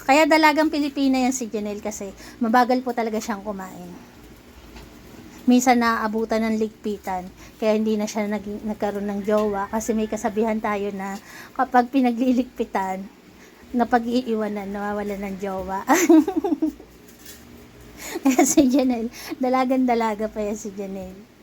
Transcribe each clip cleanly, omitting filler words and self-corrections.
Kaya dalagang Pilipina yan si Janelle kasi mabagal po talaga siyang kumain. Minsan naaabutan ng ligpitan, kaya hindi na siya nagkaroon ng jowa kasi may kasabihan tayo na kapag pinagliligpitan, napag-iiwanan, nawawalan ng jowa. Kaya si Janelle, dalagang-dalaga pa yan si Janelle.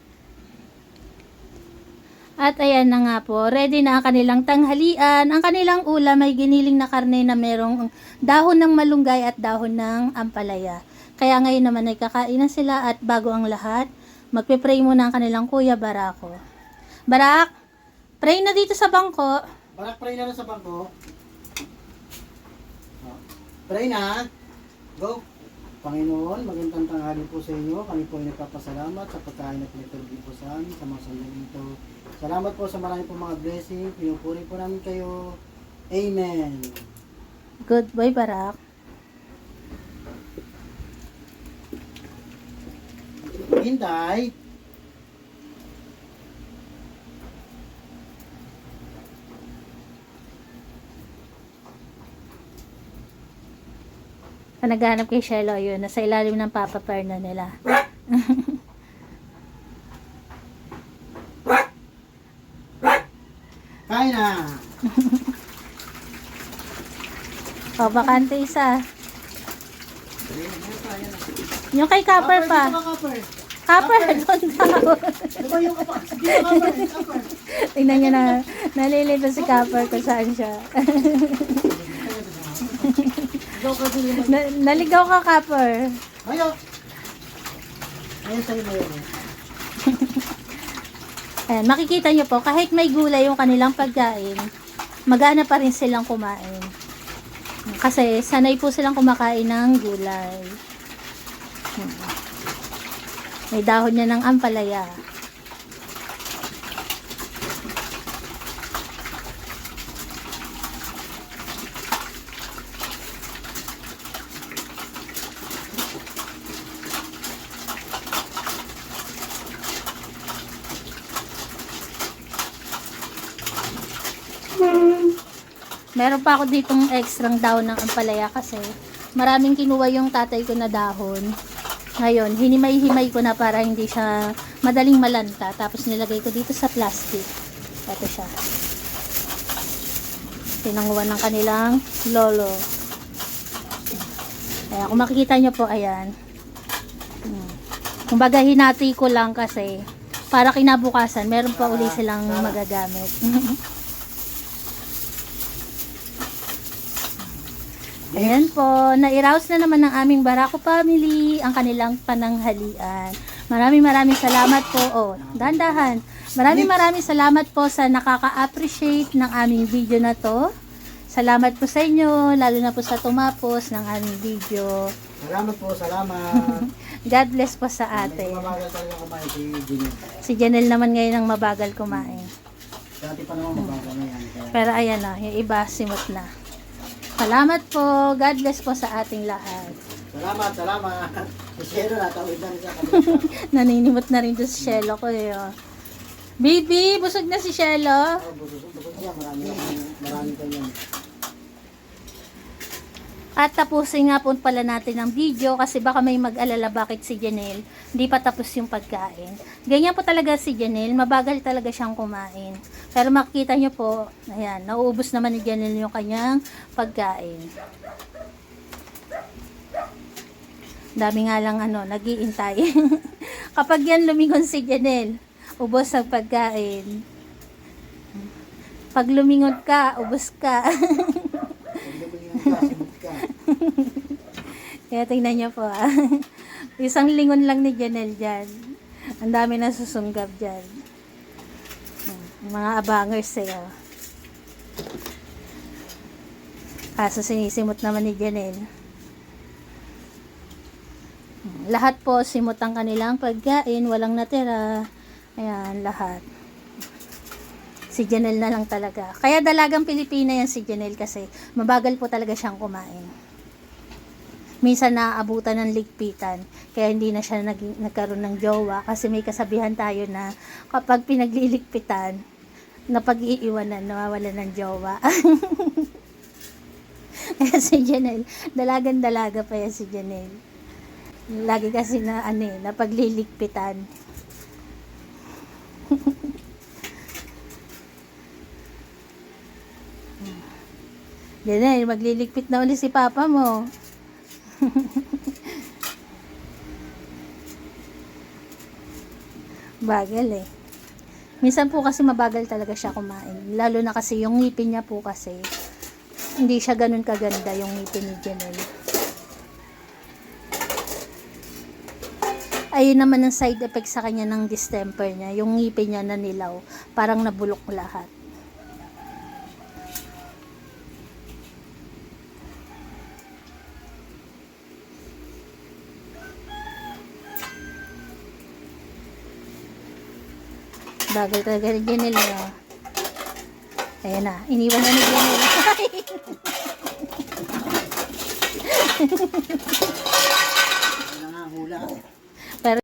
At ayan na nga po, ready na ang kanilang tanghalian. Ang kanilang ulam ay giniling na karne na merong dahon ng malunggay at dahon ng ampalaya. Kaya ngayon naman ay kakain na sila at bago ang lahat, magpe-pray muna ang kanilang kuya Barako. Barak, pray na dito sa bangko. Barak, pray na sa bangko. Pray na. Go. Panginoon, magandang tanghali po sa inyo. Kami po ay nagpapasalamat sa pagkain na pinagkalugin po sa amin sa mga sandali ito. Salamat po sa marami po mga blessing. Pinupuri po namin kayo. Amen. Good boy, Barak. Hintay. Naghanap kay Shelo yun, nasa ilalim ng Papa Pear na nila. Kain na. O, bakante isa. Yung kay Copper pa. Copper, doon daw. Diba yung kapag? Sige na, Copper. Tingnan niya na, nalilito si Copper kung saan siya. Naligaw ka, Copper. Ayo. Ayun sa'yo na yun. Ayan, makikita nyo po, kahit may gulay yung kanilang pagkain, magana pa rin silang kumain. Kasi sanay po silang kumakain ng gulay. May dahon niya ng ampalaya. Meron pa ako ditong extrang dahon ng ampalaya kasi maraming kinuha yung tatay ko na dahon. Ngayon, hinimay-himay ko na para hindi siya madaling malanta. Tapos nilagay ko dito sa plastic. Ito siya. Tinanguan ng kanilang lolo. Ayan, kung makikita nyo po, ayan. Kumbaga, hinati ko lang kasi para kinabukasan, meron pa uli silang magagamit. Ayan po, nairaos na naman ng aming Barako family ang kanilang pananghalian. Maraming salamat po. Oh, dahan-dahan. Maraming salamat po sa nakaka-appreciate ng aming video na to. Salamat po sa inyo, lalo na po sa tumapos ng aming video. Salamat po, salamat. God bless po sa atin. Mabagal talaga kumain si Janelle. Si Janelle naman ngayon ang mabagal kumain. Dati pa naman mabagal na yan. Pero ayan na, yung iba simot na. Salamat po. God bless po sa ating lahat. Salamat. Si Shelo natawid na rin sa kanila. Naninimot na rin doon si Shelo ko eh. Oh. Baby, busog na si Shelo. Busog siya, marami kanyan. At tapusin nga po pala natin ang video kasi baka may mag-alala bakit si Janelle hindi pa tapos yung pagkain. Ganyan po talaga si Janelle, mabagal talaga siyang kumain. Pero makikita nyo po, ayan, nauubos naman ni Janelle yung kanyang pagkain. Dami nga lang nag-iintay. Kapag yan lumingon si Janelle, ubos ang pagkain. Pag lumingon ka, ubos ka. Kaya tingnan nyo po isang lingon lang ni Janelle dyan. Ang dami na susunggab dyan. Mga abangers kaso sinisimot naman ni Janelle. Lahat po simot ang kanilang pagkain, walang natira. Ayan, lahat. Si Janelle na lang talaga. Kaya dalagang Pilipina yan si Janelle kasi mabagal po talaga siyang kumain. Minsan naaabutan ng ligpitan, kaya hindi na siya nagkaroon ng jowa kasi may kasabihan tayo na kapag pinagliligpitan, napag-iiwanan, nawawalan ng jowa. Kaya si Janelle, dalagan-dalaga pa yan si Janelle. Lagi kasi na napagliligpitan. Janelle, magliligpit na ulit si papa mo. Bagal eh. Minsan po kasi mabagal talaga siya kumain. Lalo na kasi yung ngipin niya po kasi hindi siya ganun kaganda yung ngipin ni Janelle. Ayun naman ang side effect sa kanya ng distemper niya. Yung ngipin niya na nilaw. Parang nabulok lahat. Bagal talaga ni Janelle. Oh. Ayan na. Iniwan na ni Janelle. Ano nga, hula.